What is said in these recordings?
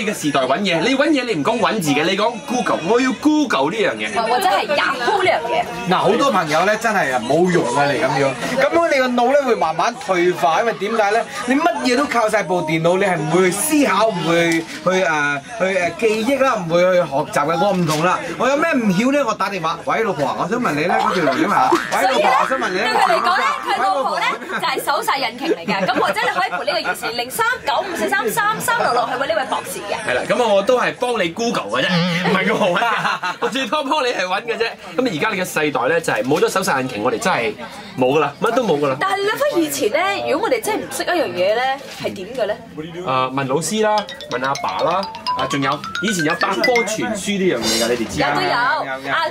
嘅時代揾嘢，你揾嘢你唔講揾字嘅，你講 Google， 我要 Google 呢樣嘢，或者係 Yahoo 呢樣嘢。嗱，好多朋友咧真係冇用啊你咁樣，咁樣你個腦咧會慢慢退化，因為點解咧？你乜嘢都靠晒部電腦，你係唔會去思考，唔會去記憶啦，唔會去學習嘅。我唔同啦，我有咩唔曉咧，我打電話，喂老婆啊，我想問你咧嗰條路點啊？喂老婆，我想問你咧。對佢嚟講咧，佢老婆咧就係搜殺引擎嚟嘅。咁或者你可以撥呢個熱線0395433366去揾呢位博士嘅。係啦，咁我都係幫你 Google 嘅啫，唔係我揾嘅，我最多幫你係揾嘅啫。咁而家你嘅世代咧就係冇咗搜殺引擎，我哋真係冇噶啦，乜都冇噶啦。但係你諗翻以前咧，如果我哋真係唔識一樣嘢咧，係點嘅咧？問老師啦，問阿爸啦，仲有以前有百科全書呢樣嘢㗎，你哋知啊？都有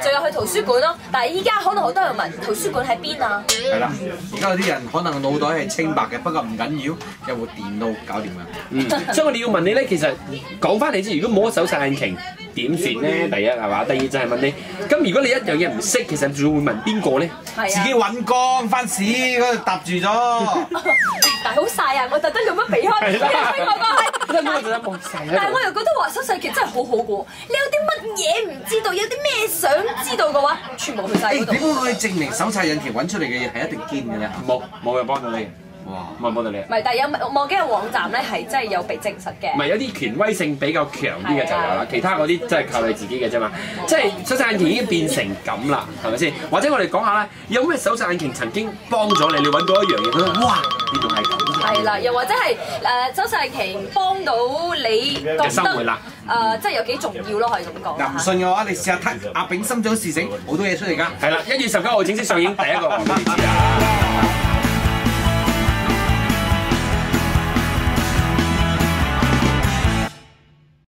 仲有去圖書館咯。但係依家可能好多人問圖書館喺邊啊？係啦，而家有啲人可能腦袋係清白嘅，不過唔緊要，有部電腦搞掂㗎。所以我哋要問你咧，其實講翻你知，如果冇咗搜殺引擎點算咧？第一係嘛？第二就係問你，咁如果你一樣嘢唔識，其實仲會問邊個咧？自己揾光翻屎嗰度搭住咗。但係好曬啊！我特登用乜避開，但係我又覺得話搜殺引擎真係好好嘅喎。你有啲乜嘢唔知道，有啲咩想知道嘅話，全部去晒嗰度。點樣可以證明搜殺引擎揾出嚟嘅嘢係一定堅嘅咧？冇人幫到你。哇！冇人幫到你。唔係，但係有網幾個網站咧係真係有被證實嘅。唔係有啲權威性比較強啲嘅就有啦，其他嗰啲真係靠你自己嘅啫嘛。即係搜殺引擎已經變成咁啦，係咪先？或者我哋講下咧，有咩搜殺引擎曾經幫咗你？你揾到一樣嘢，覺得哇，呢度係咁。係啦，又或者係搜殺引擎幫到你嘅生活啦。即係有幾重要咯，可以咁講。嗱，唔信嘅話，你試下睇阿炳心想事成，好多嘢出嚟㗎。係啦，1月19號正式上映第一個黃金電視啦。